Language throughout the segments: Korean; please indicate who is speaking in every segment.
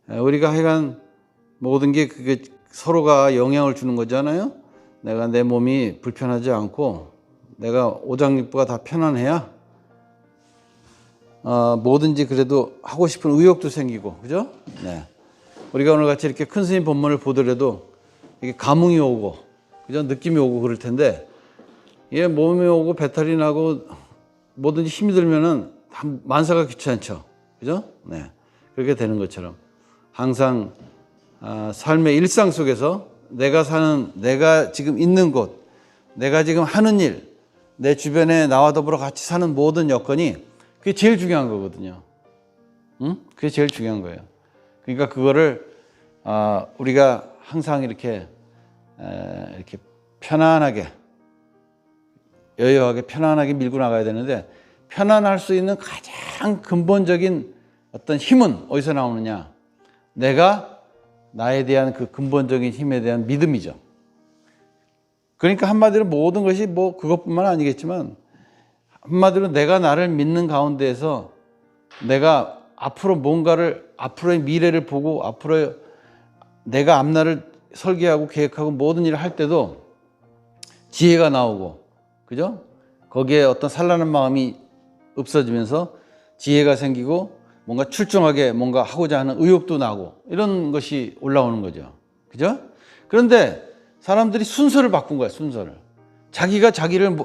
Speaker 1: 우리가 하여간 모든 게 그게 서로가 영향을 주는 거잖아요. 내가 내 몸이 불편하지 않고 내가 오장육부가 다 편안해야 뭐든지 그래도 하고 싶은 의욕도 생기고, 그죠? 네. 우리가 오늘 같이 이렇게 큰 스님 법문을 보더라도 이게 감흥이 오고, 그죠? 느낌이 오고 그럴 텐데, 이게 몸이 오고 배탈이 나고 뭐든지 힘이 들면은 만사가 귀찮죠, 그죠? 네. 그렇게 되는 것처럼 항상 삶의 일상 속에서 내가 지금 있는 곳, 내가 지금 하는 일, 내 주변에 나와 더불어 같이 사는 모든 여건이 그게 제일 중요한 거거든요. 응? 그게 제일 중요한 거예요. 그러니까 그거를 우리가 항상 이렇게 편안하게, 여유하게 편안하게 밀고 나가야 되는데, 편안할 수 있는 가장 근본적인 어떤 힘은 어디서 나오느냐? 내가 나에 대한 그 근본적인 힘에 대한 믿음이죠. 그러니까 한마디로 모든 것이 뭐 그것뿐만 아니겠지만, 한마디로 내가 나를 믿는 가운데에서 내가 앞으로 뭔가를, 앞으로의 미래를 보고 앞으로 내가 앞날을 설계하고 계획하고 모든 일을 할 때도 지혜가 나오고, 그죠? 거기에 어떤 산란한 마음이 없어지면서 지혜가 생기고 뭔가 출중하게 뭔가 하고자 하는 의욕도 나고 이런 것이 올라오는 거죠. 그죠? 그런데 사람들이 순서를 바꾼 거야, 순서를. 자기가 자기를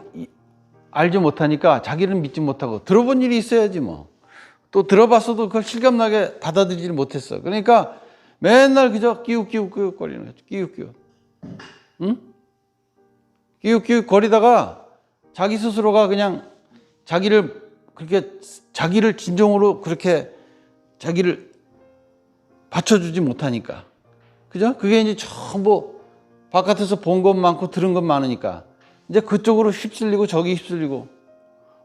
Speaker 1: 알지 못하니까 자기를 믿지 못하고, 들어본 일이 있어야지 뭐. 또 들어봤어도 그걸 실감나게 받아들이지 못했어. 그러니까 맨날 그저 끼욱끼욱 거리는 거죠. 끼욱끼욱. 응? 끼욱끼욱 거리다가 자기 스스로가 그냥 자기를 진정으로 그렇게 자기를 받쳐주지 못하니까. 그죠? 그게 이제 전부 바깥에서 본 것 많고 들은 것 많으니까 이제 그쪽으로 휩쓸리고 저기 휩쓸리고,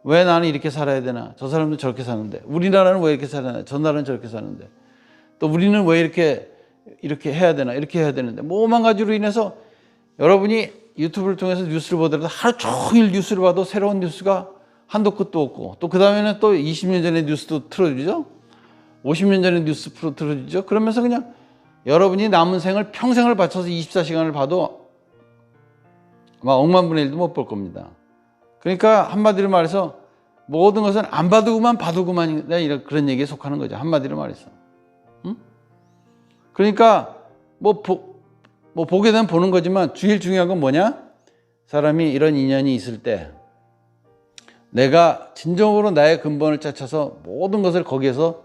Speaker 1: 왜 나는 이렇게 살아야 되나? 저 사람도 저렇게 사는데. 우리나라는 왜 이렇게 살아야, 저 나라는 저렇게 사는데. 또 우리는 왜 이렇게 해야 되나? 이렇게 해야 되는데. 뭐만 가지로 인해서 여러분이 유튜브를 통해서 뉴스를 보더라도 하루 종일 뉴스를 봐도 새로운 뉴스가 한도 끝도 없고, 또 그 다음에는 또 20년 전의 뉴스도 틀어주죠. 50년 전의 뉴스 프로 틀어주죠. 그러면서 그냥 여러분이 남은 생을 평생을 바쳐서 24시간을 봐도 아마 억만분의 1도 못 볼 겁니다. 그러니까 한마디로 말해서 모든 것은 안 봐두고만 봐두고만 이런 그런 얘기에 속하는 거죠. 한마디로 말해서. 응? 그러니까 뭐 보게 되면 보는 거지만 제일 중요한 건 뭐냐? 사람이 이런 인연이 있을 때 내가 진정으로 나의 근본을 찾아서 모든 것을 거기에서,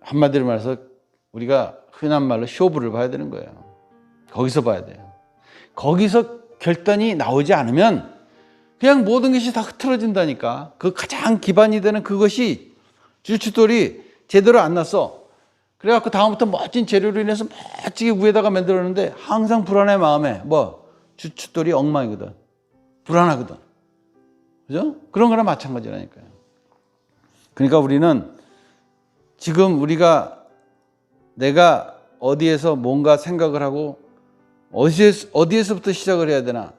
Speaker 1: 한마디로 말해서 우리가 흔한 말로 쇼부를 봐야 되는 거예요. 거기서 봐야 돼요. 거기서 결단이 나오지 않으면 그냥 모든 것이 다 흐트러진다니까. 그 가장 기반이 되는 그것이 주춧돌이 제대로 안 났어. 그래갖고 다음부터 멋진 재료로 인해서 멋지게 위에다가 만들었는데 항상 불안해 마음에 주춧돌이 엉망이거든. 불안하거든. 그죠? 그런 거랑 마찬가지라니까요. 그러니까 우리는 지금 내가 어디에서 뭔가 생각을 하고 어디에서부터 시작을 해야 되나,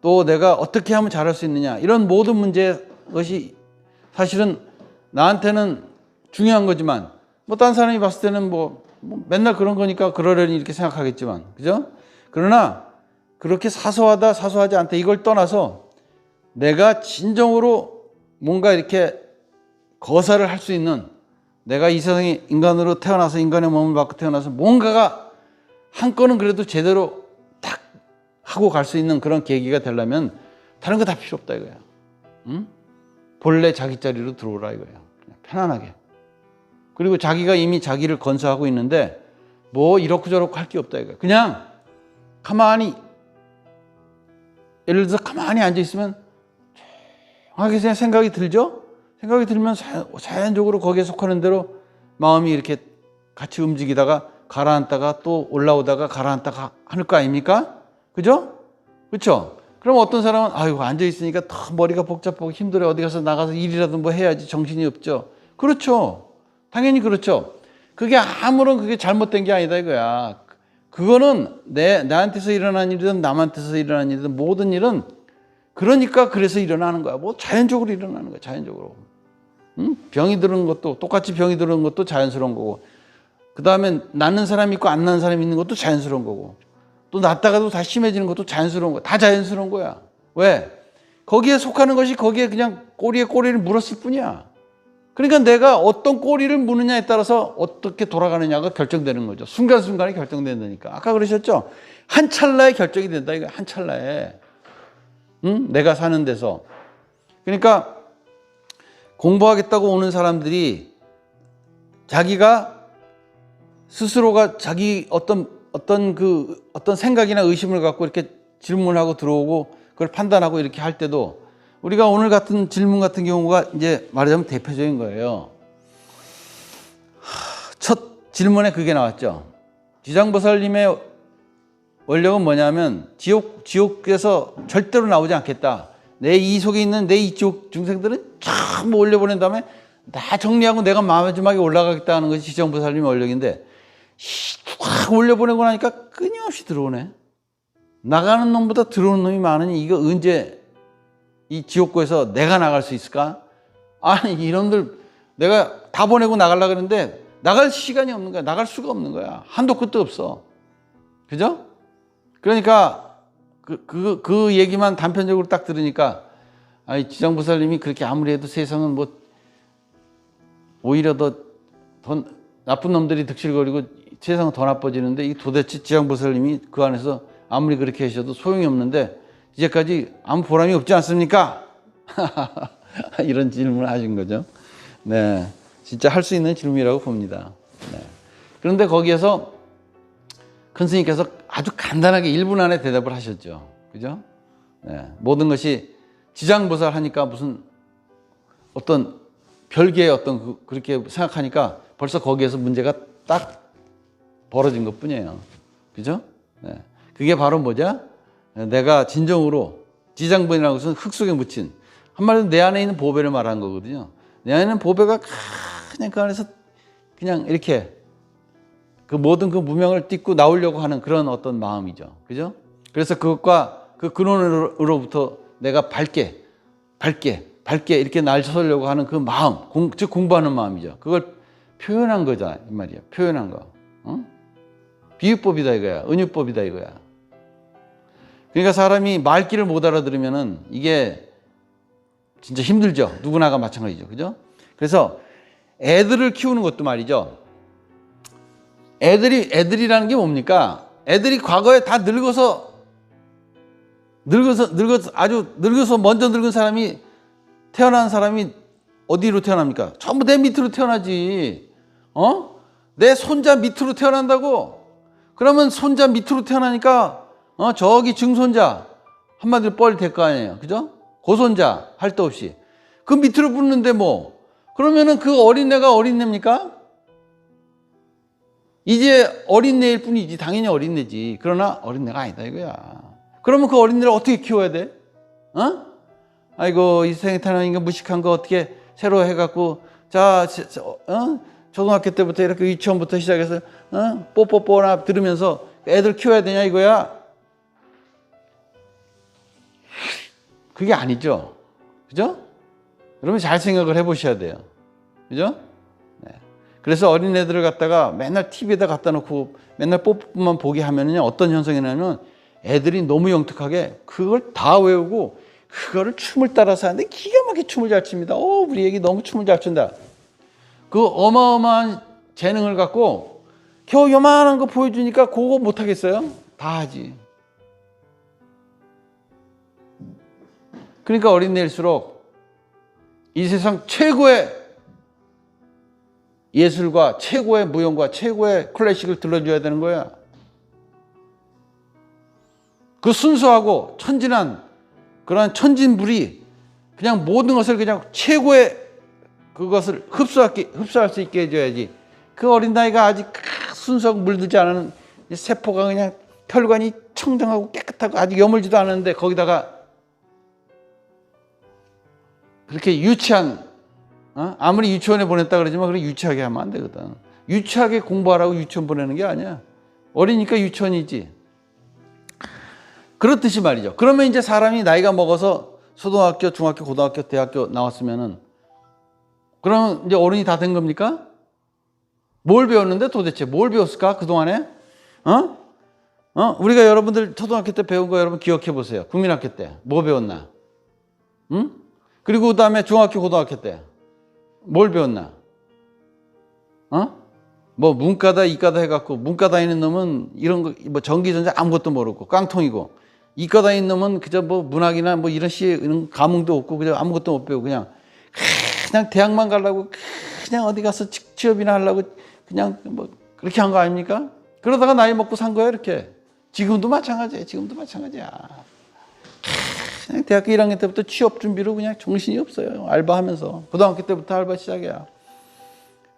Speaker 1: 또 내가 어떻게 하면 잘할 수 있느냐, 이런 모든 문제 것이 사실은 나한테는 중요한 거지만 뭐 딴 사람이 봤을 때는 뭐 맨날 그런 거니까 그러려니 이렇게 생각하겠지만, 그죠? 그러나 그렇게 사소하지 않다 이걸 떠나서 내가 진정으로 뭔가 이렇게 거사를 할 수 있는, 내가 이 세상에 인간으로 태어나서 인간의 몸을 받고 태어나서 뭔가가 한 건은 그래도 제대로 딱 하고 갈 수 있는 그런 계기가 되려면 다른 거 다 필요 없다 이거야. 응? 본래 자기 자리로 들어오라 이거야. 그냥 편안하게. 그리고 자기가 이미 자기를 건설하고 있는데 뭐 이렇고 저렇고 할 게 없다 이거야. 그냥 가만히, 예를 들어서 가만히 앉아 있으면 조용하게 그냥 생각이 들죠? 생각이 들면 자연적으로 거기에 속하는 대로 마음이 이렇게 같이 움직이다가 가라앉다가 또 올라오다가 가라앉다가 하는 거 아닙니까? 그죠? 그렇죠? 그럼 어떤 사람은 아이고 앉아 있으니까 더 머리가 복잡하고 힘들어, 어디 가서 나가서 일이라도 뭐 해야지 정신이 없죠. 그렇죠. 당연히 그렇죠. 그게 잘못된 게 아니다 이거야. 그거는 나한테서 일어난 일이든 남한테서 일어난 일이든 모든 일은 그러니까 그래서 일어나는 거야. 뭐 자연적으로 일어나는 거야. 자연적으로. 응? 병이 드는 것도 똑같이 병이 드는 것도 자연스러운 거고, 그 다음에 낫는 사람이 있고 안 낫는 사람이 있는 것도 자연스러운 거고, 또 낫다가도 다 심해지는 것도 자연스러운 거야. 다 자연스러운 거야. 왜? 거기에 속하는 것이 거기에 그냥 꼬리에 꼬리를 물었을 뿐이야. 그러니까 내가 어떤 꼬리를 무느냐에 따라서 어떻게 돌아가느냐가 결정되는 거죠. 순간순간에 결정된다니까. 아까 그러셨죠? 한 찰나에 결정이 된다. 이거 한 찰나에. 응? 내가 사는 데서. 그러니까 공부하겠다고 오는 사람들이 자기가 스스로가 자기 어떤 생각이나 의심을 갖고 이렇게 질문하고 들어오고 그걸 판단하고 이렇게 할 때도 우리가 오늘 같은 질문 같은 경우가 이제 말하자면 대표적인 거예요. 첫 질문에 그게 나왔죠. 지장보살님의 원력은 뭐냐면 지옥에서 절대로 나오지 않겠다. 내 이 속에 있는 내 이쪽 중생들은 전부 올려보낸 다음에 다 정리하고 내가 마지막에 올라가겠다는 것이 지장보살님의 원력인데 확 올려보내고 나니까 끊임없이 들어오네. 나가는 놈보다 들어오는 놈이 많으니 이거 언제 이 지옥고에서 내가 나갈 수 있을까? 아니 이놈들 내가 다 보내고 나가려고 그러는데 나갈 시간이 없는 거야. 나갈 수가 없는 거야. 한도 끝도 없어. 그죠? 그러니까 그 얘기만 단편적으로 딱 들으니까 아니 지장보살님이 그렇게 아무리 해도 세상은 뭐 오히려 더 나쁜 놈들이 득실거리고 세상은 더 나빠지는데 이 도대체 지장보살님이 그 안에서 아무리 그렇게 하셔도 소용이 없는데 이제까지 아무 보람이 없지 않습니까? 이런 질문을 하신 거죠. 네, 진짜 할 수 있는 질문이라고 봅니다. 네. 그런데 거기에서 큰 스님께서 아주 간단하게 1분 안에 대답을 하셨죠. 그죠? 네, 모든 것이 지장보살 하니까 무슨 어떤 별개의 어떤 그렇게 생각하니까 벌써 거기에서 문제가 딱 벌어진 것 뿐이에요. 그죠? 네. 그게 바로 뭐죠? 내가 진정으로 지장본이라는 것은 흙 속에 묻힌 한마디로 내 안에 있는 보배를 말하는 거거든요. 내 안에 있는 보배가 그냥 그 안에서 그냥 이렇게 그 모든 그 무명을 딛고 나오려고 하는 그런 어떤 마음이죠. 그죠? 그래서 그것과 그 근원으로부터 내가 밝게 이렇게 날서려고 하는 그 마음, 즉 공부하는 마음이죠. 그걸 표현한 거잖아, 이 말이야. 표현한 거. 어? 비유법이다 이거야. 은유법이다 이거야. 그러니까 사람이 말귀를 못 알아들으면은 이게 진짜 힘들죠. 누구나가 마찬가지죠. 그죠? 그래서 애들을 키우는 것도 말이죠. 애들이라는 게 뭡니까? 애들이 과거에 다 늙어서 아주 늙어서 먼저 늙은 사람이 태어난 사람이 어디로 태어납니까? 전부 내 밑으로 태어나지. 내 손자 밑으로 태어난다고? 그러면 손자 밑으로 태어나니까 저기 증손자 한마디로 뻘 될 거 아니에요. 그죠? 고손자 할 데 없이 그 밑으로 붙는데 뭐 그러면은 그 어린애가 어린애입니까? 이제 어린애일 뿐이지. 당연히 어린애지. 그러나 어린애가 아니다 이거야. 그러면 그 어린애를 어떻게 키워야 돼? 아이고 이 세상에 태어난 인간 무식한 거 어떻게 새로 해갖고 자 초등학교 때부터 이렇게 유치원부터 시작해서 뽀뽀뽀나 들으면서 애들 키워야 되냐 이거야. 그게 아니죠. 그죠? 여러분 잘 생각을 해보셔야 돼요. 그죠? 네. 그래서 어린애들을 갖다가 맨날 TV에다 갖다 놓고 맨날 뽀뽀만 보게 하면은 어떤 현상이 나면 애들이 너무 영특하게 그걸 다 외우고 그거를 춤을 따라서 하는데 기가 막히게 춤을 잘 춥니다. 우리 애기 너무 춤을 잘 춘다. 그 어마어마한 재능을 갖고 겨우 요만한 거 보여주니까 그거 못하겠어요? 다 하지. 그러니까 어린애일수록 이 세상 최고의 예술과 최고의 무용과 최고의 클래식을 들려줘야 되는 거야. 그 순수하고 천진한 그러한 천진물이 그냥 모든 것을 그냥 최고의 그것을 흡수할 수 있게 해줘야지. 그 어린 나이가 아직 순수하고 물들지 않은 세포가 그냥 혈관이 청정하고 깨끗하고 아직 여물지도 않았는데 거기다가 그렇게 유치한 아무리 유치원에 보냈다 그러지만 그렇게 유치하게 하면 안 되거든. 유치하게 공부하라고 유치원 보내는 게 아니야. 어리니까 유치원이지. 그렇듯이 말이죠. 그러면 이제 사람이 나이가 먹어서 초등학교, 중학교, 고등학교, 대학교 나왔으면은 그러면 이제 어른이 다 된 겁니까? 뭘 배웠는데 도대체 뭘 배웠을까 그동안에? 우리가 여러분들 초등학교 때 배운 거 여러분 기억해 보세요. 국민학교 때 뭐 배웠나? 응? 그리고 그 다음에 중학교 고등학교 때 뭘 배웠나? 뭐 문과다 이과다 해갖고 문과 다니는 놈은 이런 거 뭐 전기전자 아무것도 모르고 깡통이고, 이과 다니는 놈은 그저 뭐 문학이나 뭐 이런 시 이런 과목도 없고 그저 아무것도 못 배우고 그냥 대학만 가려고 그냥 어디 가서 취업이나 하려고 그냥 뭐 그렇게 한 거 아닙니까? 그러다가 나이 먹고 산 거야 이렇게. 지금도 마찬가지야. 지금도 마찬가지야. 그냥 대학교 1학년 때부터 취업 준비로 그냥 정신이 없어요. 알바하면서 고등학교 때부터 알바 시작이야.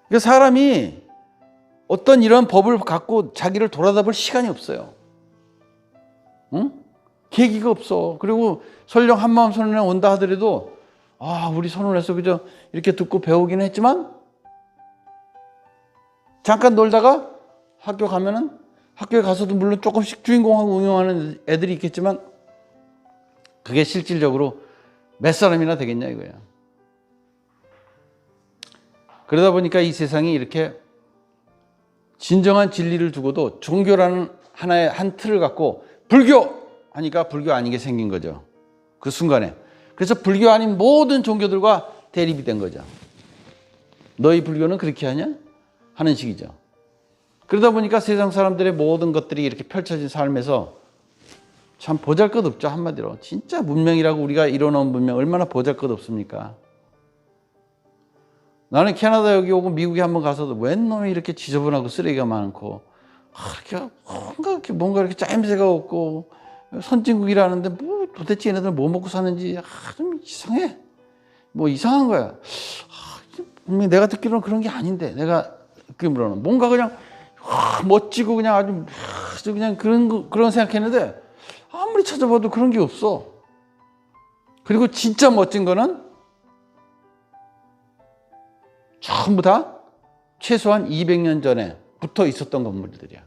Speaker 1: 그러니까 사람이 어떤 이런 법을 갖고 자기를 돌아다볼 시간이 없어요. 응? 계기가 없어. 그리고 설령 한마음 선언에 온다 하더라도 우리 선언해서 그저 이렇게 듣고 배우긴 했지만 잠깐 놀다가 학교 가면은 학교에 가서도 물론 조금씩 주인공하고 응용하는 애들이 있겠지만 그게 실질적으로 몇 사람이나 되겠냐 이거야. 그러다 보니까 이 세상이 이렇게 진정한 진리를 두고도 종교라는 하나의 한 틀을 갖고 불교 하니까 불교 아닌 게 생긴 거죠. 그 순간에. 그래서 불교 아닌 모든 종교들과 대립이 된 거죠. 너희 불교는 그렇게 하냐? 하는 식이죠. 그러다 보니까 세상 사람들의 모든 것들이 이렇게 펼쳐진 삶에서 참 보잘것없죠. 한마디로. 진짜 문명이라고 우리가 이뤄놓은 문명 얼마나 보잘것없습니까? 나는 캐나다 여기 오고 미국에 한번 가서도 웬 놈이 이렇게 지저분하고 쓰레기가 많고 뭔가 이렇게 짜임새가 없고 선진국이라는데 뭐 도대체 얘네들 뭐 먹고 사는지 좀 이상해. 뭐 이상한 거야. 분명히 내가 듣기로는 그런 게 아닌데 내가 느낌으로는 뭔가 그냥 멋지고 그냥 아주 그냥 그런 생각했는데 아무리 찾아봐도 그런 게 없어. 그리고 진짜 멋진 거는 전부 다 최소한 200년 전에 붙어 있었던 건물들이야.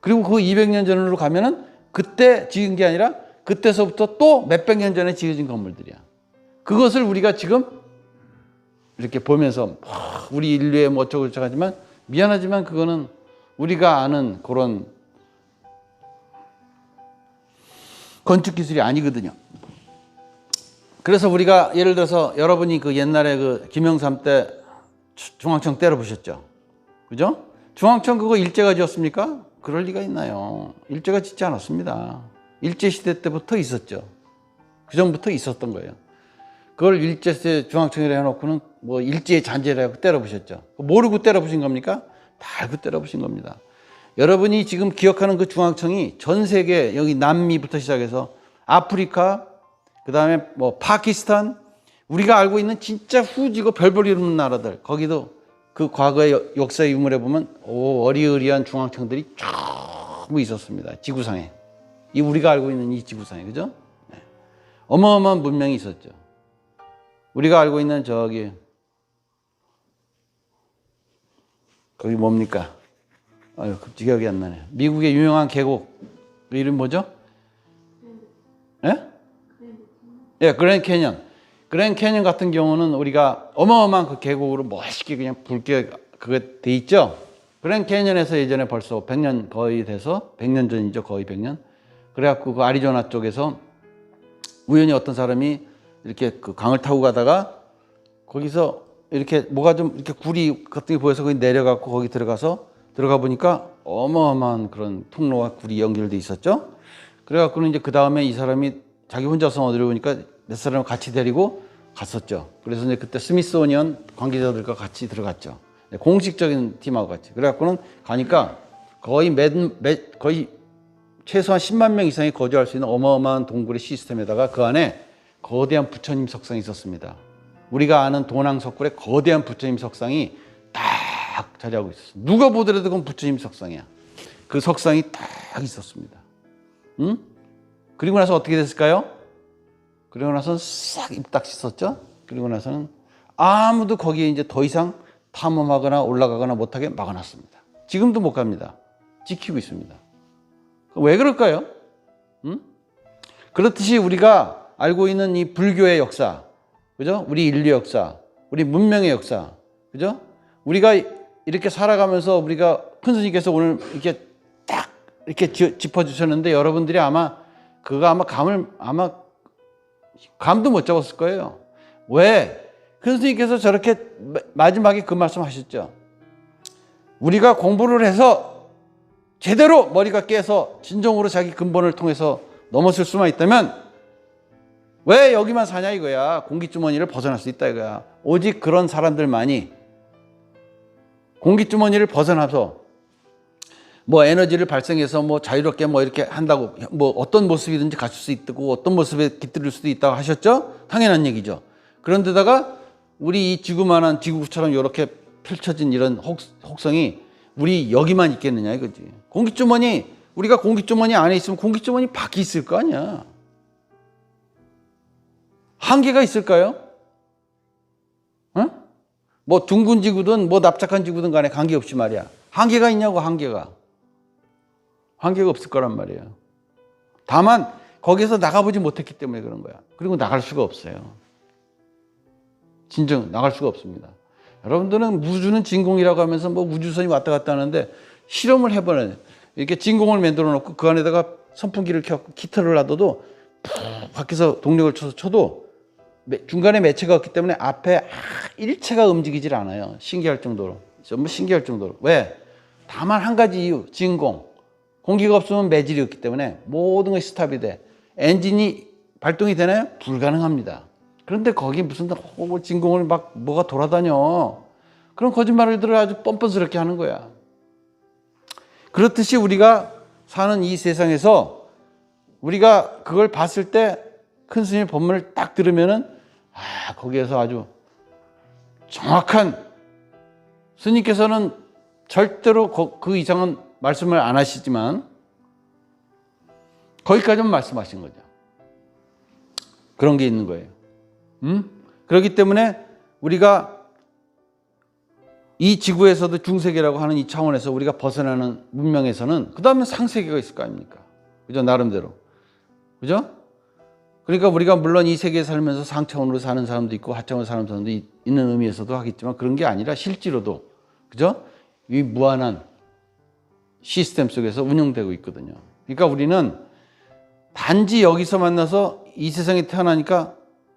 Speaker 1: 그리고 그 200년 전으로 가면은 그때 지은 게 아니라 그때서부터 또 몇백 년 전에 지어진 건물들이야. 그것을 우리가 지금 이렇게 보면서 우리 인류의 뭐 어쩌고 저쩌고 하지만 미안하지만 그거는 우리가 아는 그런 건축 기술이 아니거든요. 그래서 우리가 예를 들어서 여러분이 그 옛날에 그 김영삼 때 중앙청 때려보셨죠? 그죠? 중앙청 그거 일제가 지었습니까? 그럴 리가 있나요? 일제가 짓지 않았습니다. 일제시대 때부터 있었죠. 그 전부터 있었던 거예요. 그걸 일제시대 중앙청이라 해놓고는 뭐 일제의 잔재라고 때려보셨죠. 모르고 때려보신 겁니까? 다 알고 때려보신 겁니다. 여러분이 지금 기억하는 그 중앙청이 전 세계 여기 남미부터 시작해서 아프리카, 그 다음에 뭐 파키스탄, 우리가 알고 있는 진짜 후지고 별볼 일 없는 나라들, 거기도 그 과거의 역사의 유물에 보면 어리어리한 중앙청들이 쫙 있었습니다. 지구상에. 이 우리가 알고 있는 이 지구상에, 그죠? 네. 어마어마한 문명이 있었죠. 우리가 알고 있는 저기 거기 뭡니까? 갑자기 기억이 안 나네. 미국의 유명한 계곡 그 이름 뭐죠? 그랜드 캐년. 그랜드 캐년 같은 경우는 우리가 어마어마한 그 계곡으로 멋있게 그냥 붉게 그거 돼 있죠. 그랜드 캐년에서 예전에 벌써 100년 거의 돼서 100년 전이죠. 거의 100년. 그래갖고 그 아리조나 쪽에서 우연히 어떤 사람이 이렇게 그 강을 타고 가다가 거기서 이렇게 뭐가 좀 이렇게 구리 같은 게 보여서 거기 내려갖고 거기 들어가 보니까 어마어마한 그런 통로와 굴이 연결돼 있었죠. 그래갖고는 이제 그 다음에 이 사람이 자기 혼자서 어디로 오니까 몇 사람을 같이 데리고 갔었죠. 그래서 이제 그때 스미소니언 관계자들과 같이 들어갔죠. 공식적인 팀하고 같이. 그래갖고는 가니까 거의 거의 최소한 10만 명 이상이 거주할 수 있는 어마어마한 동굴의 시스템에다가 그 안에 거대한 부처님 석상이 있었습니다. 우리가 아는 도낭석굴의 거대한 부처님 석상이 딱 자리하고 있었어요. 누가 보더라도 그건 부처님 석상이야. 그 석상이 딱 있었습니다. 응? 그리고 나서 어떻게 됐을까요? 그리고 나서는 싹 입 딱 씻었죠? 그리고 나서는 아무도 거기에 이제 더 이상 탐험하거나 올라가거나 못하게 막아놨습니다. 지금도 못 갑니다. 지키고 있습니다. 왜 그럴까요? 응? 그렇듯이 우리가 알고 있는 이 불교의 역사, 그죠? 우리 인류 역사, 우리 문명의 역사, 그죠? 우리가 이렇게 살아가면서 우리가 큰 스님께서 오늘 이렇게 딱 이렇게 짚어주셨는데 여러분들이 아마 그거 아마 감도 못 잡았을 거예요. 왜? 큰 스님께서 저렇게 마지막에 그 말씀 하셨죠. 우리가 공부를 해서 제대로 머리가 깨서 진정으로 자기 근본을 통해서 넘어설 수만 있다면 왜 여기만 사냐 이거야. 공기주머니를 벗어날 수 있다 이거야. 오직 그런 사람들만이 공기주머니를 벗어나서 뭐 에너지를 발생해서 뭐 자유롭게 뭐 이렇게 한다고 뭐 어떤 모습이든지 갖출 수 있고 어떤 모습에 깃들일 수도 있다고 하셨죠? 당연한 얘기죠. 그런데다가 우리 이 지구만한 지구처럼 이렇게 펼쳐진 이런 혹성이 우리 여기만 있겠느냐 이거지. 공기주머니, 우리가 공기주머니 안에 있으면 공기주머니 밖에 있을 거 아니야. 한계가 있을까요? 응? 뭐 둥근 지구든 뭐 납작한 지구든 간에 관계없이 말이야. 한계가 있냐고. 한계가 없을 거란 말이에요. 다만 거기서 나가보지 못했기 때문에 그런 거야. 그리고 나갈 수가 없어요. 진정 나갈 수가 없습니다. 여러분들은 우주는 진공이라고 하면서 뭐 우주선이 왔다 갔다 하는데 실험을 해보는 이렇게 진공을 만들어 놓고 그 안에다가 선풍기를 켜고 기타를 놔둬도 밖에서 동력을 쳐도 중간에 매체가 없기 때문에 앞에 일체가 움직이질 않아요. 신기할 정도로. 전부 신기할 정도로. 왜? 다만 한 가지 이유. 진공. 공기가 없으면 매질이 없기 때문에 모든 것이 스탑이 돼. 엔진이 발동이 되나요? 불가능합니다. 그런데 거기 무슨 진공을 막 뭐가 돌아다녀. 그런 거짓말을 아주 뻔뻔스럽게 하는 거야. 그렇듯이 우리가 사는 이 세상에서 우리가 그걸 봤을 때 큰 스님의 법문을 딱 들으면은 거기에서 아주 정확한 스님께서는 절대로 그 이상은 말씀을 안 하시지만 거기까지만 말씀하신 거죠. 그런 게 있는 거예요. 그렇기 때문에 우리가 이 지구에서도 중세계라고 하는 이 차원에서 우리가 벗어나는 문명에서는 그 다음에 상세계가 있을 거 아닙니까? 그죠? 나름대로. 그죠? 그러니까 우리가 물론 이 세계에 살면서 상차원으로 사는 사람도 있고 하차원으로 사는 사람도 있는 의미에서도 하겠지만 그런 게 아니라 실제로도 그죠? 이 무한한 시스템 속에서 운영되고 있거든요. 그러니까 우리는 단지 여기서 만나서 이 세상에 태어나니까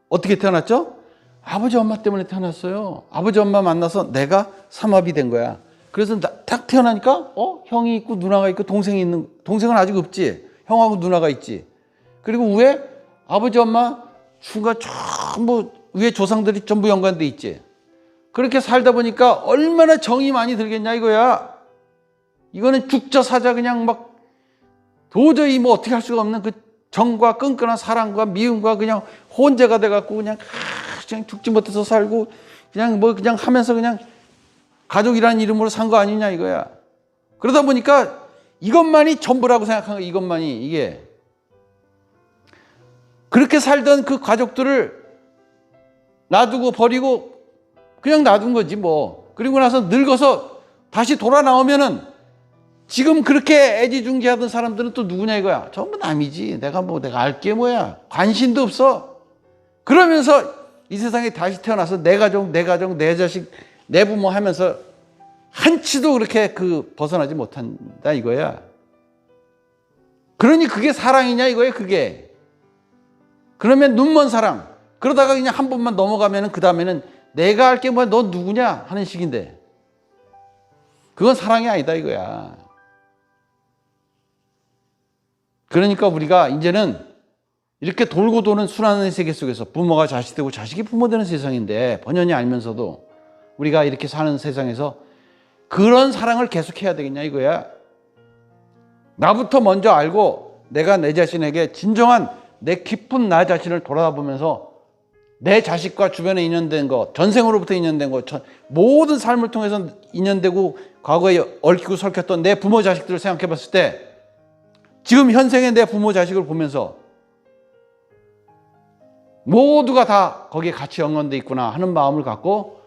Speaker 1: 어떻게 태어났죠? 아버지 엄마 때문에 태어났어요. 아버지 엄마 만나서 내가 삼합이 된 거야. 그래서 딱 태어나니까 형이 있고 누나가 있고 동생이 있는, 동생은 아직 없지. 형하고 누나가 있지. 그리고 위에 아버지 엄마 중간 전부 위에 조상들이 전부 연관돼 있지. 그렇게 살다 보니까 얼마나 정이 많이 들겠냐 이거야. 이거는 죽자 사자 그냥 막 도저히 뭐 어떻게 할 수가 없는 그 정과 끈끈한 사랑과 미움과 그냥 혼재가 돼갖고 그냥 죽지 못해서 살고 그냥 뭐 그냥 하면서 그냥 가족이라는 이름으로 산 거 아니냐 이거야. 그러다 보니까 이것만이 전부라고 생각한 거. 이것만이 이게 그렇게 살던 그 가족들을 놔두고 버리고 그냥 놔둔 거지 뭐. 그리고 나서 늙어서 다시 돌아 나오면은 지금 그렇게 애지중지하던 사람들은 또 누구냐 이거야. 전부 남이지. 내가 알 게 뭐야. 관심도 없어. 그러면서 이 세상에 다시 태어나서 내 가족, 내 자식, 내 부모 하면서 한치도 그렇게 벗어나지 못한다 이거야. 그러니 그게 사랑이냐 이거야 그게. 그러면 눈먼 사랑. 그러다가 그냥 한 번만 넘어가면은 그 다음에는 내가 알 게 뭐야. 너 누구냐 하는 식인데 그건 사랑이 아니다 이거야. 그러니까 우리가 이제는 이렇게 돌고 도는 순환의 세계 속에서 부모가 자식 되고 자식이 부모 되는 세상인데 번연히 알면서도 우리가 이렇게 사는 세상에서 그런 사랑을 계속해야 되겠냐 이거야. 나부터 먼저 알고 내가 내 자신에게 진정한 내 깊은 나 자신을 돌아보면서 내 자식과 주변에 인연된 것, 전생으로부터 인연된 것, 모든 삶을 통해서 인연되고 과거에 얽히고 설켰던 내 부모 자식들을 생각해 봤을 때 지금 현생의 내 부모 자식을 보면서 모두가 다 거기에 같이 연관되어 있구나 하는 마음을 갖고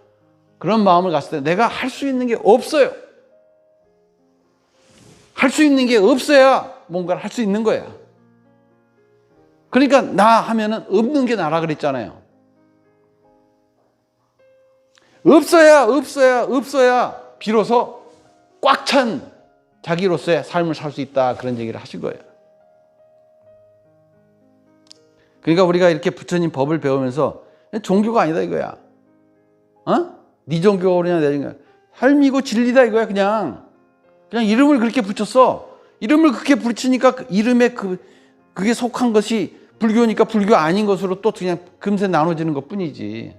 Speaker 1: 그런 마음을 갖을 때 내가 할 수 있는 게 없어요. 할 수 있는 게 없어야 뭔가를 할 수 있는 거야. 그러니까 나 하면은 없는 게 나라 그랬잖아요. 없어야 비로소 꽉 찬 자기로서의 삶을 살 수 있다. 그런 얘기를 하신 거예요. 그러니까 우리가 이렇게 부처님 법을 배우면서 종교가 아니다 이거야. 네 종교가 그러냐 내 종교가. 삶이고 진리다 이거야. 그냥 이름을 그렇게 붙였어. 이름을 그렇게 붙이니까 그 이름에 그게 속한 것이 불교니까 불교 아닌 것으로 또 그냥 금세 나눠지는 것 뿐이지.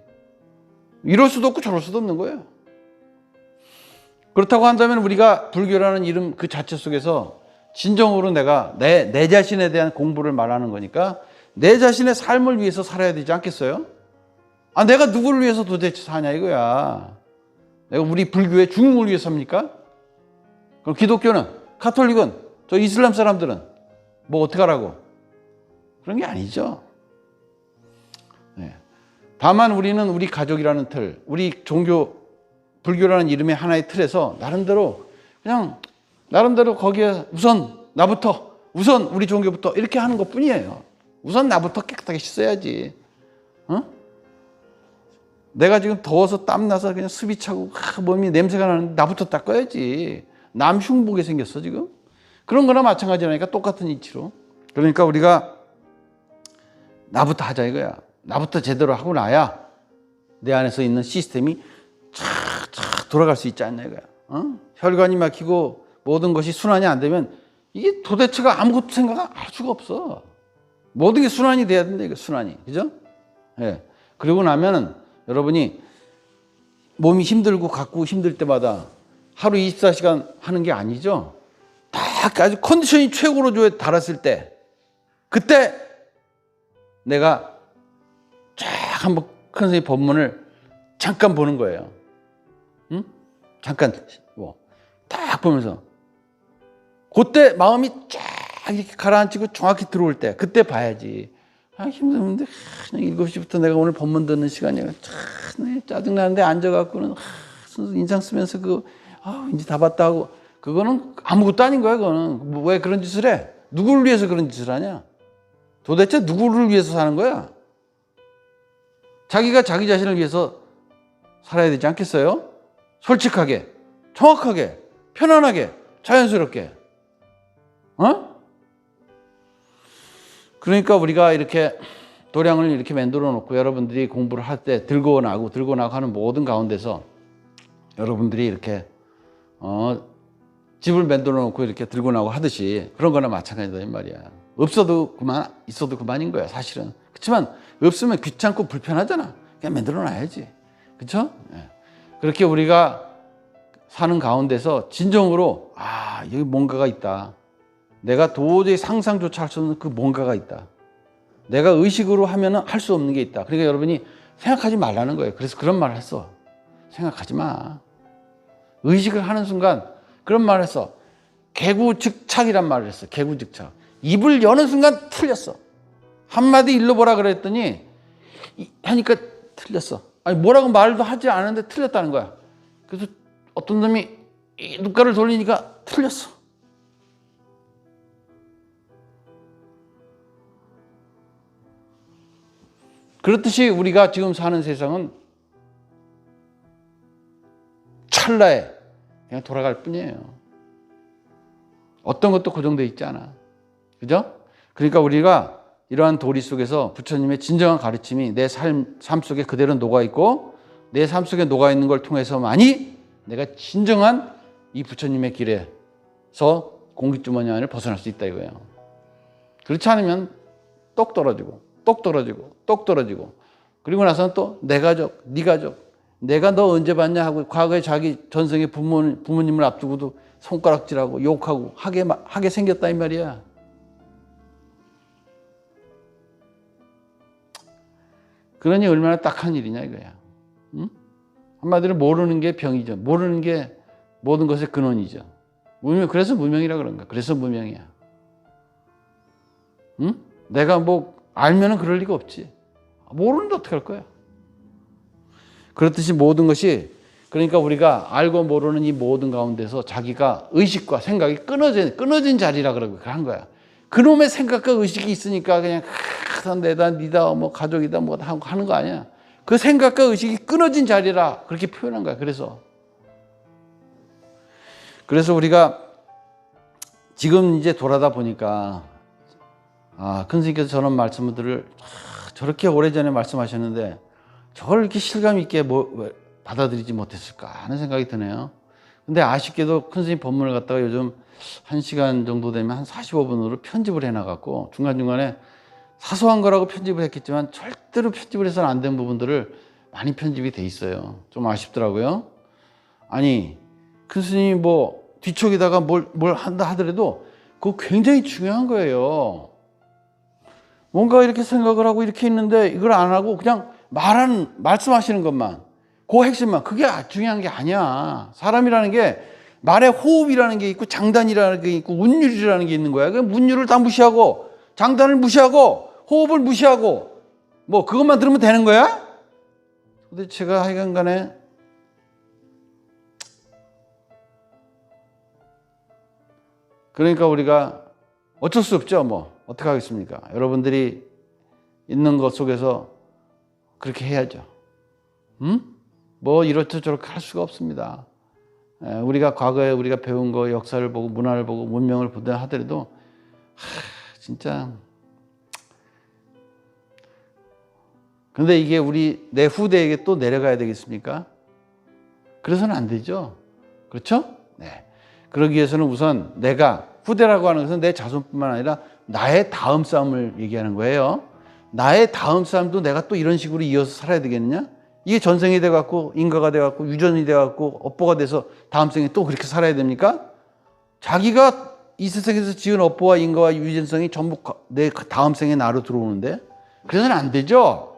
Speaker 1: 이럴 수도 없고 저럴 수도 없는 거예요. 그렇다고 한다면 우리가 불교라는 이름 그 자체 속에서 진정으로 내가 내 자신에 대한 공부를 말하는 거니까 내 자신의 삶을 위해서 살아야 되지 않겠어요? 내가 누구를 위해서 도대체 사냐 이거야. 내가 우리 불교의 중흥을 위해서 삽니까? 그럼 기독교는, 가톨릭은, 저 이슬람 사람들은 뭐 어떡하라고? 그런 게 아니죠. 네. 다만 우리는 우리 가족이라는 틀, 우리 종교, 불교라는 이름의 하나의 틀에서 나름대로 거기에 우선 나부터, 우선 우리 종교부터 이렇게 하는 것 뿐이에요. 우선 나부터 깨끗하게 씻어야지. 내가 지금 더워서 땀나서 그냥 습이 차고 몸이 냄새가 나는데 나부터 닦아야지. 남 흉보게 생겼어 지금. 그런 거나 마찬가지라니까, 똑같은 이치로. 그러니까 우리가 나부터 하자 이거야. 나부터 제대로 하고 나야 내 안에서 있는 시스템이 착착 돌아갈 수 있지 않냐 이거야. 혈관이 막히고 모든 것이 순환이 안 되면 이게 도대체가 아무것도 생각할 수가 없어. 모든 게 순환이 돼야 된다 이거, 순환이. 그죠? 예. 그러고 나면은 여러분이 몸이 힘들고 갖고 힘들 때마다 하루 24시간 하는 게 아니죠. 딱 아주 컨디션이 최고로 달았을 때, 그때 내가 쫙 한번 큰 선생님 법문을 잠깐 보는 거예요. 잠깐 딱 보면서 그때 마음이 쫙 이렇게 가라앉히고 정확히 들어올 때, 그때 봐야지. 힘드는데 그냥 7시부터 내가 오늘 법문 듣는 시간이야. 참 짜증나는데 앉아갖고는 인상 쓰면서 이제 다 봤다 하고, 그거는 아무것도 아닌 거야. 그거는 왜 그런 짓을 해? 누구를 위해서 그런 짓을 하냐? 도대체 누구를 위해서 사는 거야? 자기가 자기 자신을 위해서 살아야 되지 않겠어요? 솔직하게, 정확하게, 편안하게, 자연스럽게. 그러니까 우리가 이렇게 도량을 이렇게 만들어 놓고 여러분들이 공부를 할 때 들고 나고 하는 모든 가운데서 여러분들이 이렇게 집을 만들어 놓고 이렇게 들고 나고 하듯이 그런 거나 마찬가지다 이 말이야. 없어도 그만, 있어도 그만인 거야 사실은. 그렇지만 없으면 귀찮고 불편하잖아. 그냥 만들어 놔야지. 그렇죠? 그렇게 우리가 사는 가운데서 진정으로 여기 뭔가가 있다. 내가 도저히 상상조차 할 수 없는 그 뭔가가 있다. 내가 의식으로 하면은 할 수 없는 게 있다. 그러니까 여러분이 생각하지 말라는 거예요. 그래서 그런 말을 했어. 생각하지 마. 의식을 하는 순간 그런 말을 했어. 개구즉착이란 말을 했어. 개구즉착. 입을 여는 순간 틀렸어. 한마디 일러보라 그랬더니 하니까 틀렸어. 뭐라고 말도 하지 않았는데 틀렸다는 거야. 그래서 어떤 놈이 눈가를 돌리니까 틀렸어. 그렇듯이 우리가 지금 사는 세상은 찰나에 그냥 돌아갈 뿐이에요. 어떤 것도 고정되어 있지 않아. 그죠? 그러니까 우리가 이러한 도리 속에서 부처님의 진정한 가르침이 내 삶 속에 그대로 녹아있고 내 삶 속에 녹아있는 걸 통해서만이 내가 진정한 이 부처님의 길에서 공기주머니 안을 벗어날 수 있다 이거예요. 그렇지 않으면 똑 떨어지고 그리고 나서는 또 내 가족, 네 가족, 내가 너 언제 봤냐 하고 과거에 자기 전생의 부모님을 앞두고도 손가락질하고 욕하고 하게 생겼다 이 말이야. 그러니 얼마나 딱한 일이냐 이거야. 응? 한마디로 모르는 게 병이죠. 모르는 게 모든 것의 근원이죠. 그래서 무명이라 그런가. 그래서 무명이야. 응? 내가 알면은 그럴 리가 없지. 모르는데 어떡할 거야. 그렇듯이 모든 것이, 그러니까 우리가 알고 모르는 이 모든 가운데서 자기가 의식과 생각이 끊어진 자리라 그러고 한 거야. 그놈의 생각과 의식이 있으니까 그냥 내다, 니다, 가족이다, 하고 하는 거 아니야. 그 생각과 의식이 끊어진 자리라 그렇게 표현한 거야. 그래서 우리가 지금 이제 돌아다 보니까 큰 스님께서 저런 말씀들을 저렇게 오래전에 말씀하셨는데 저걸 이렇게 실감 있게 받아들이지 못했을까 하는 생각이 드네요. 근데 아쉽게도 큰 스님 법문을 갖다가 요즘 1시간 정도 되면 한 45분으로 편집을 해놔갖고 중간중간에 사소한 거라고 편집을 했겠지만 절대로 편집을 해서는 안 된 부분들을 많이 편집이 돼 있어요. 좀 아쉽더라고요. 아니, 큰 스님이 뭐 뒤쪽에다가 뭘 한다 하더라도 그거 굉장히 중요한 거예요. 뭔가 이렇게 생각을 하고 이렇게 있는데 이걸 안 하고 그냥 말씀하시는 것만, 그 핵심만, 그게 중요한 게 아니야. 사람이라는 게 말에 호흡이라는 게 있고 장단이라는 게 있고 운율이라는 게 있는 거야. 그 운율을 다 무시하고 장단을 무시하고 호흡을 무시하고 뭐 그것만 들으면 되는 거야? 근데 제가 하여간 간에 그러니까 우리가 어쩔 수 없죠. 뭐 어떻게 하겠습니까? 여러분들이 있는 것 속에서 그렇게 해야죠. 뭐 이렇게 할 수가 없습니다. 우리가 과거에 우리가 배운 거, 역사를 보고 문화를 보고 문명을 보다 하더라도 진짜. 근데 이게 내 후대에게 또 내려가야 되겠습니까? 그래서는 안 되죠. 그렇죠? 네. 그러기 위해서는 우선 내가, 후대라고 하는 것은 내 자손뿐만 아니라 나의 다음 싸움을 얘기하는 거예요. 나의 다음 싸움도 내가 또 이런 식으로 이어서 살아야 되겠느냐? 이게 전생이 돼갖고 인가가 돼갖고 유전이 돼갖고 업보가 돼서 다음 생에 또 그렇게 살아야 됩니까? 자기가 이 세상에서 지은 업보와 인가와 유전성이 전부 내 다음 생에 나로 들어오는데 그래서는 안 되죠.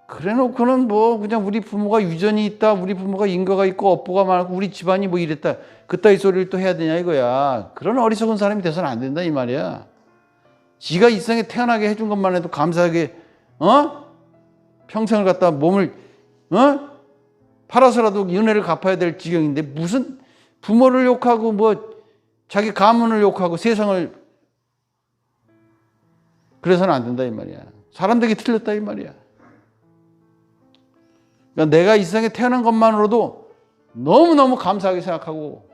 Speaker 1: 그래 놓고는 뭐 그냥 우리 부모가 유전이 있다, 우리 부모가 인가가 있고 업보가 많고 우리 집안이 뭐 이랬다, 그따위 소리를 또 해야 되냐 이거야. 그런 어리석은 사람이 돼서는 안 된다 이 말이야. 지가 이 세상에 태어나게 해준 것만 해도 감사하게 평생을 갖다 몸을 팔아서라도 은혜를 갚아야 될 지경인데 무슨 부모를 욕하고 뭐 자기 가문을 욕하고 세상을, 그래서는 안 된다 이 말이야. 사람들이 틀렸다 이 말이야. 그러니까 내가 이 세상에 태어난 것만으로도 너무너무 감사하게 생각하고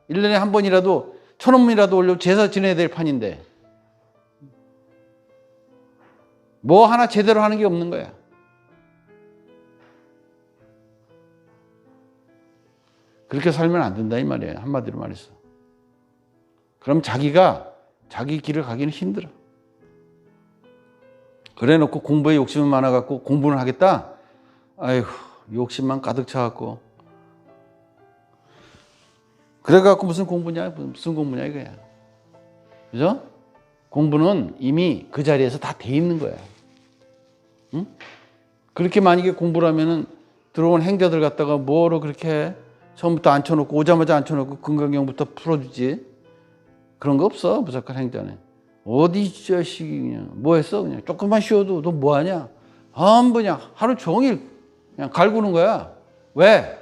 Speaker 1: 1년에 한 번이라도 1,000원이라도 올려 제사 지내야 될 판인데 뭐 하나 제대로 하는 게 없는 거야. 그렇게 살면 안 된다 이 말이에요. 한마디로 말해서. 그럼 자기가 자기 길을 가기는 힘들어. 그래 놓고 공부에 욕심이 많아갖고 공부는 하겠다? 아이고, 욕심만 가득 차갖고. 그래갖고 무슨 공부냐 이거야. 그죠? 공부는 이미 그 자리에서 다 돼 있는 거야. 응? 그렇게 만약에 공부를 하면은 들어온 행자들 갖다가 뭐로 그렇게 처음부터 앉혀놓고 오자마자 앉혀놓고 금강경부터 풀어주지. 그런 거 없어. 무조건 행자는. 어디 자식이 그냥 뭐 했어? 그냥 조금만 쉬어도 너 뭐 하냐? 그냥 하루 종일 그냥 갈구는 거야. 왜?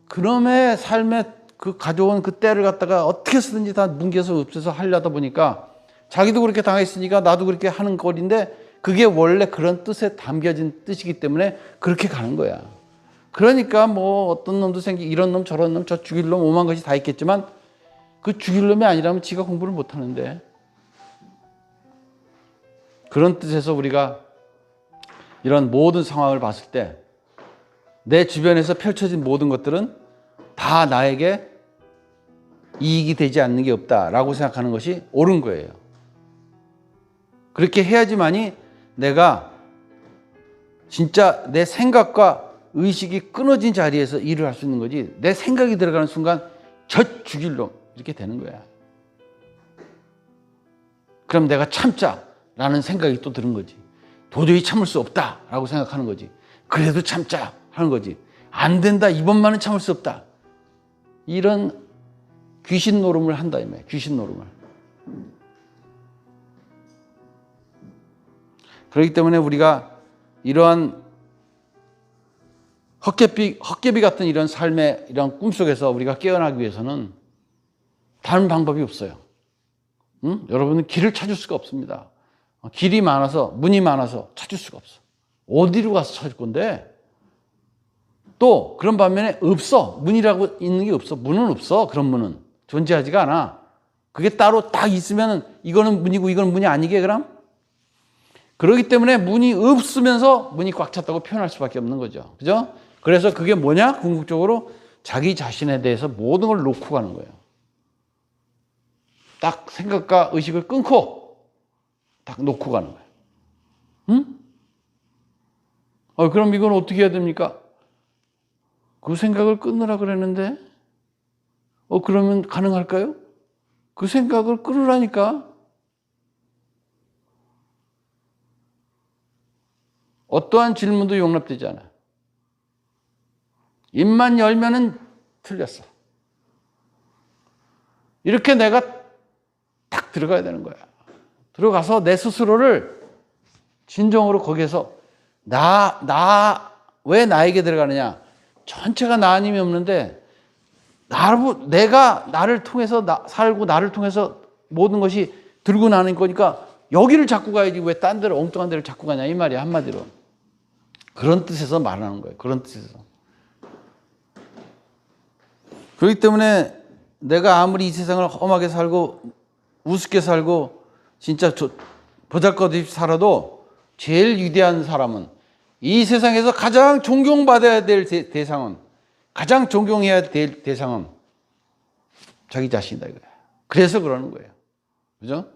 Speaker 1: 그놈의 삶에 그 가져온 그 때를 갖다가 어떻게 쓰든지 다 뭉개서 없애서 하려다 보니까 자기도 그렇게 당했으니까 나도 그렇게 하는 꼴인데 그게 원래 그런 뜻에 담겨진 뜻이기 때문에 그렇게 가는 거야. 그러니까 뭐 어떤 놈도 이런 놈 저런 놈 저 죽일 놈 오만 것이 다 있겠지만 그 죽일 놈이 아니라면 지가 공부를 못 하는데, 그런 뜻에서 우리가 이런 모든 상황을 봤을 때 내 주변에서 펼쳐진 모든 것들은 다 나에게 이익이 되지 않는 게 없다라고 생각하는 것이 옳은 거예요. 그렇게 해야지만이 내가 진짜 내 생각과 의식이 끊어진 자리에서 일을 할 수 있는 거지. 내 생각이 들어가는 순간 저 죽일 놈 이렇게 되는 거야. 그럼 내가 참자라는 생각이 또 드는 거지. 도저히 참을 수 없다라고 생각하는 거지. 그래도 참자 하는 거지. 안 된다, 이번만은 참을 수 없다. 이런 귀신 노름을 한다 이 말이야. 귀신 노름을. 그렇기 때문에 우리가 이러한 헛개비 같은 이런 삶의 이런 꿈속에서 우리가 깨어나기 위해서는 다른 방법이 없어요. 여러분은 길을 찾을 수가 없습니다. 길이 많아서, 문이 많아서 찾을 수가 없어. 어디로 가서 찾을 건데? 또 그런 반면에 없어. 문이라고 있는 게 없어. 문은 없어. 그런 문은 존재하지가 않아. 그게 따로 딱 있으면 이거는 문이고 이거는 문이 아니게 그럼? 그렇기 때문에 문이 없으면서 문이 꽉 찼다고 표현할 수밖에 없는 거죠. 그죠? 그래서 그게 뭐냐? 궁극적으로 자기 자신에 대해서 모든 걸 놓고 가는 거예요. 딱 생각과 의식을 끊고 딱 놓고 가는 거예요. 응? 그럼 이건 어떻게 해야 됩니까? 그 생각을 끊으라 그랬는데, 그러면 가능할까요? 그 생각을 끊으라니까. 어떠한 질문도 용납되지 않아요. 입만 열면은 틀렸어. 이렇게 내가 딱 들어가야 되는 거야. 들어가서 내 스스로를 진정으로 거기에서 왜 나에게 들어가느냐? 전체가 나 아님이 없는데 내가 나를 통해서 살고 나를 통해서 모든 것이 들고 나는 거니까 여기를 잡고 가야지 왜 딴 데로 엉뚱한 데를 잡고 가냐 이 말이야 한마디로. 그런 뜻에서 말하는 거예요. 그런 뜻에서. 그렇기 때문에 내가 아무리 이 세상을 험하게 살고 우습게 살고 진짜 보잘것없이 살아도 제일 위대한 사람은 이 세상에서 가장 존경받아야 될 대상은 가장 존경해야 될 대상은 자기 자신이다 이거야. 그래서 그러는 거예요. 그죠?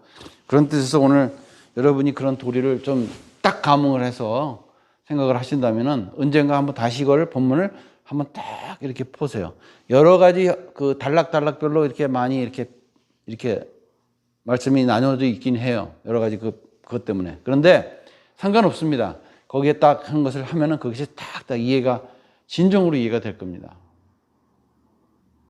Speaker 1: 그런 뜻에서 오늘 여러분이 그런 도리를 좀 딱 감흥을 해서 생각을 하신다면은 언젠가 한번 다시 이걸 본문을 한번 딱 이렇게 보세요. 여러 가지 그 단락별로 이렇게 많이 이렇게 말씀이 나눠져 있긴 해요. 여러 가지 그것 때문에. 그런데 상관없습니다. 거기에 딱 한 것을 하면은 그것이 딱 이해가 진정으로 이해가 될 겁니다.